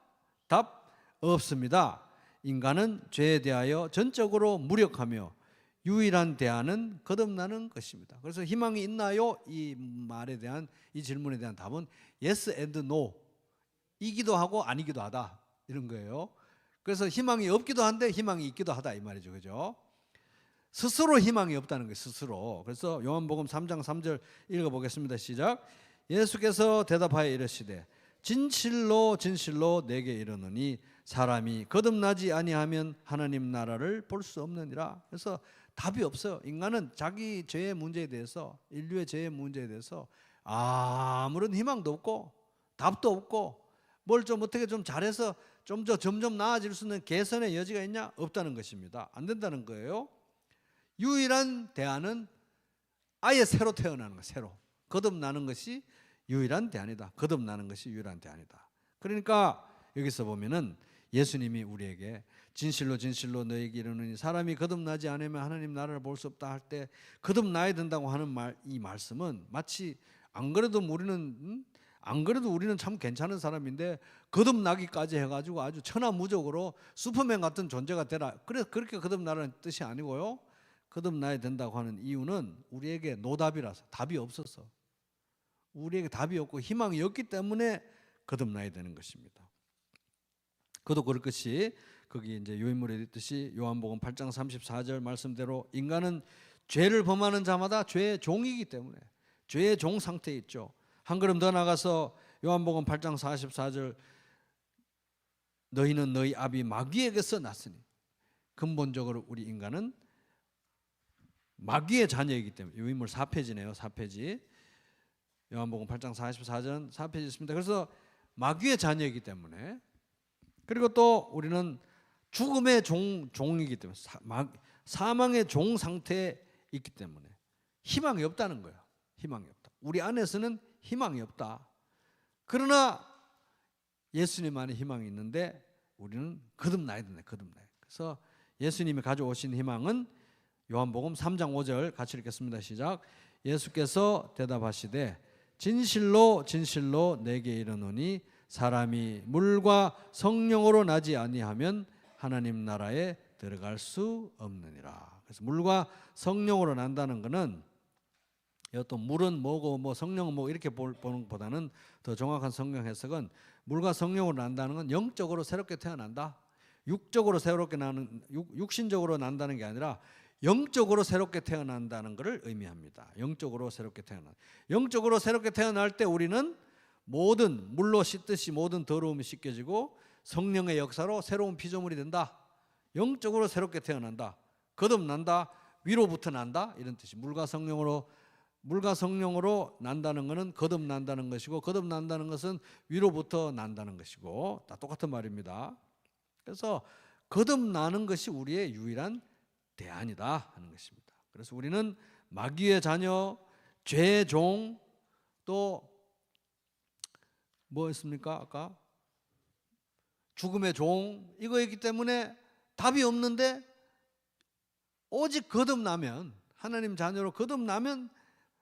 Speaker 1: 답 없습니다. 인간은 죄에 대하여 전적으로 무력하며 유일한 대안은 거듭나는 것입니다. 그래서 희망이 있나요? 이 말에 대한 이 질문에 대한 답은 yes and no. 이기도 하고 아니기도 하다 이런 거예요. 그래서 희망이 없기도 한데 희망이 있기도 하다 이 말이죠. 그죠? 스스로 희망이 없다는 거예요. 스스로. 그래서 요한복음 3장 3절 읽어보겠습니다. 시작. 예수께서 대답하여 이르시되 진실로 진실로 내게 이르노니 사람이 거듭나지 아니하면 하나님 나라를 볼 수 없느니라. 그래서 답이 없어요. 인간은 자기 죄의 문제에 대해서, 인류의 죄의 문제에 대해서 아무런 희망도 없고 답도 없고 뭘 좀 어떻게 좀 잘해서 좀 더 점점 나아질 수 있는 개선의 여지가 있냐? 없다는 것입니다. 안 된다는 거예요. 유일한 대안은 아예 새로 태어나는 거, 새로 거듭나는 것이 유일한 대안이다. 거듭나는 것이 유일한 대안이다. 그러니까 여기서 보면은 예수님이 우리에게 진실로 진실로 너에게 이르노니 사람이 거듭나지 않으면 하나님 나라를 볼 수 없다 할 때 거듭나야 된다고 하는 이 말씀은 마치 안 그래도 우리는 참 괜찮은 사람인데 거듭나기까지 해가지고 아주 천하무적으로 슈퍼맨 같은 존재가 되라. 그렇게 거듭나라는 뜻이 아니고요. 거듭나야 된다고 하는 이유는 우리에게 노답이라서, 답이 없어서, 우리에게 답이 없고 희망이 없기 때문에 거듭나야 되는 것입니다. 그도 그럴 것이 거기 이제 요인물에 있듯이 요한복음 8장 34절 말씀대로 인간은 죄를 범하는 자마다 죄의 종이기 때문에 죄의 종 상태에 있죠. 한 걸음 더 나가서 요한복음 8장 44절 너희는 너희 아비 마귀에게서 났으니, 근본적으로 우리 인간은 마귀의 자녀이기 때문에. 요인물 4페이지네요. 4페이지. 요한복음 8장 44절 4페이지 있습니다. 그래서 마귀의 자녀이기 때문에, 그리고 또 우리는 죽음의 종이기 때문에, 사망의 종 상태에 있기 때문에 희망이 없다는 거예요. 희망이 없다. 우리 안에서는 희망이 없다. 그러나 예수님 안에 희망이 있는데 우리는 거듭나야 된다. 거듭나야. 그래서 예수님이 가져오신 희망은 요한복음 3장 5절 같이 읽겠습니다. 시작. 예수께서 대답하시되 진실로 진실로 내게 이르노니 사람이 물과 성령으로 나지 아니하면 하나님 나라에 들어갈 수 없느니라. 그래서 물과 성령으로 난다는 것은, 또 물은 뭐고 뭐 성령은 뭐 이렇게 보는 것보다는 더 정확한 성경 해석은 물과 성령으로 난다는 건 영적으로 새롭게 태어난다. 육적으로 새롭게 나는, 육신적으로 난다는 게 아니라 영적으로 새롭게 태어난다는 것을 의미합니다. 영적으로 새롭게 태어난. 영적으로 새롭게 태어날 때 우리는 모든 물로 씻듯이 모든 더러움이 씻겨지고 성령의 역사로 새로운 피조물이 된다. 영적으로 새롭게 태어난다. 거듭난다. 위로부터 난다. 이런 뜻이. 물과 성령으로 난다는 것은 거듭난다는 것이고, 거듭난다는 것은 위로부터 난다는 것이고, 다 똑같은 말입니다. 그래서 거듭나는 것이 우리의 유일한 대안이다 하는 것입니다. 그래서 우리는 마귀의 자녀, 죄의 종, 또 뭐였습니까? 아까 죽음의 종, 이거이기 때문에 답이 없는데 오직 거듭나면, 하나님 자녀로 거듭나면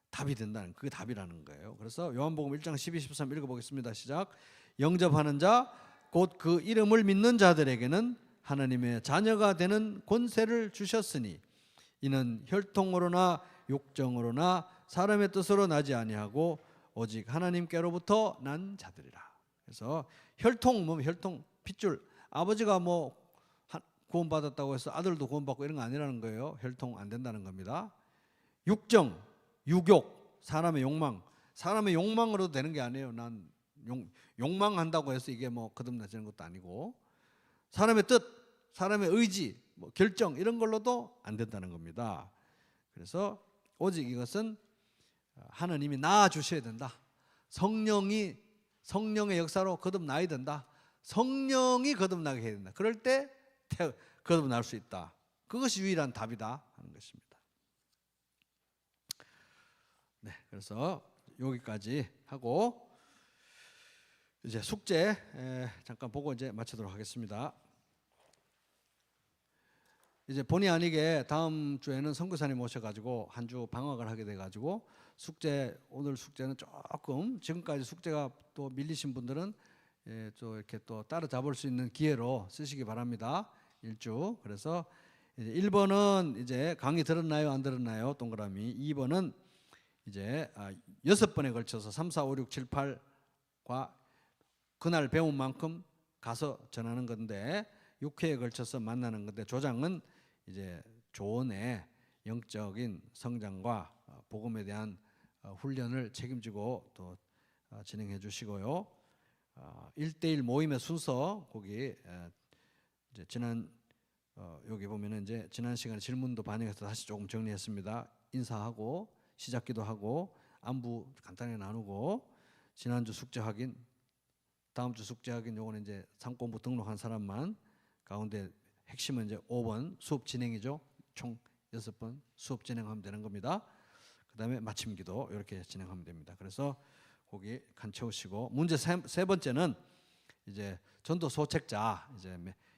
Speaker 1: 답이 된다는, 그게 답이라는 거예요. 그래서 요한복음 1장 12, 13 읽어보겠습니다. 시작. 영접하는 자, 곧 그 이름을 믿는 자들에게는 하나님의 자녀가 되는 권세를 주셨으니 이는 혈통으로나 육정으로나 사람의 뜻으로 나지 아니하고 오직 하나님께로부터 난 자들이라. 그래서 혈통, 뭐 혈통, 핏줄, 아버지가 뭐 구원받았다고 해서 아들도 구원받고 이런 거 아니라는 거예요. 혈통 안 된다는 겁니다. 육정, 유욕, 사람의 욕망, 사람의 욕망으로도 되는 게 아니에요. 난 욕망한다고 해서 이게 뭐 거듭나지는 것도 아니고, 사람의 뜻, 사람의 의지, 뭐 결정 이런 걸로도 안 된다는 겁니다. 그래서 오직 이것은 하나님이 낳아 주셔야 된다. 성령의 역사로 거듭나야 된다. 성령이 거듭나게 해야 된다. 그럴 때 거듭날 수 있다. 그것이 유일한 답이다 하는 것입니다. 네, 그래서 여기까지 하고 이제 숙제 잠깐 보고 이제 마치도록 하겠습니다. 이제 본의 아니게 다음 주에는 선교사님 오셔가지고 한 주 방학을 하게 돼가지고 숙제 오늘 숙제는 조금 지금까지 숙제가 또 밀리신 분들은 예, 또 이렇게 또 따라잡을 수 있는 기회로 쓰시기 바랍니다. 일주. 그래서 이제 1번은 이제 강의 들었나요 안 들었나요 동그라미. 2번은 이제 6번에 걸쳐서 3, 4, 5, 6, 7, 8과 그날 배운 만큼 가서 전하는 건데 6회에 걸쳐서 만나는 건데 조장은 이제 조언의 영적인 성장과 복음에 대한 훈련을 책임지고 또 진행해 주시고요. 1대1 모임의 순서 거기 이제 지난 여기 보면은 이제 지난 시간에 질문도 반영해서 다시 조금 정리했습니다. 인사하고 시작기도 하고 안부 간단히 나누고 지난주 숙제 확인, 다음 주 숙제 확인 요거는 이제 상공부 등록한 사람만 가운데 핵심은 이제 5번 수업 진행이죠. 총 6번 수업 진행하면 되는 겁니다. 그다음에 마침 기도 이렇게 진행하면 됩니다. 그래서 거기 간 채우시고 문제 세 번째는 이제 전도 소책자 이제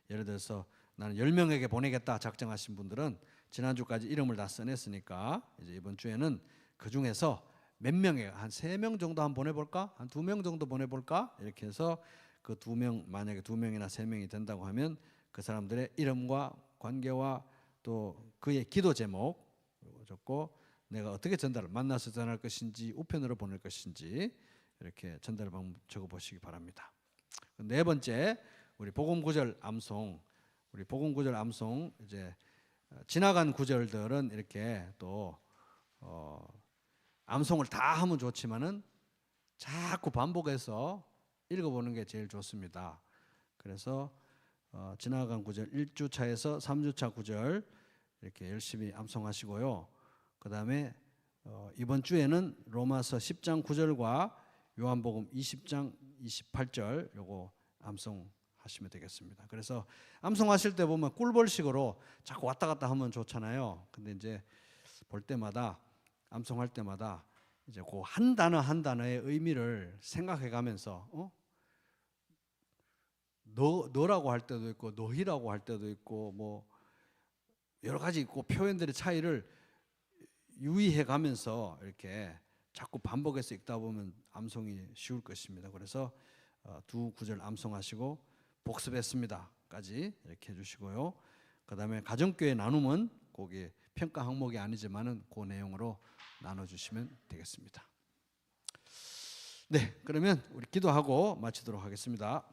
Speaker 1: 예를 들어서 나는 10명에게 보내겠다 작정하신 분들은 지난주까지 이름을 다 써냈으니까 이제 이번 주에는 그 중에서 몇 명에 한 3명 정도 한번 보내볼까? 한 2명 정도 보내볼까? 이렇게 해서 그 2명 만약에 2명이나 3명이 된다고 하면 그 사람들의 이름과 관계와 또 그의 기도 제목 적고 내가 어떻게 전달을 만나서 전할 것인지 우편으로 보낼 것인지 이렇게 전달 방법 적어보시기 바랍니다. 네 번째 우리 복음 구절 암송 우리 복음 구절 암송 이제 지나간 구절들은 이렇게 또 암송을 다 하면 좋지만은 자꾸 반복해서 읽어보는 게 제일 좋습니다. 그래서 지나간 구절 1주차에서 3주차 구절 이렇게 열심히 암송하시고요. 그 다음에 이번 주에는 로마서 10장 9절과 요한복음 20장 28절 요거 암송하시면 되겠습니다. 그래서 암송하실 때 보면 꿀벌식으로 자꾸 왔다 갔다 하면 좋잖아요. 근데 이제 볼 때마다 암송할 때마다 이제 그 한 단어 한 단어의 의미를 생각해 가면서 너라고 할 때도 있고 너희라고 할 때도 있고 뭐 여러 가지 있고 표현들의 차이를 유의해 가면서 이렇게 자꾸 반복해서 읽다 보면 암송이 쉬울 것입니다. 그래서 두 구절 암송하시고 복습했습니다까지 이렇게 해주시고요. 그 다음에 가정교회 나눔은 거기 평가 항목이 아니지만은 그 내용으로 나눠주시면 되겠습니다. 네, 그러면 우리 기도하고 마치도록 하겠습니다.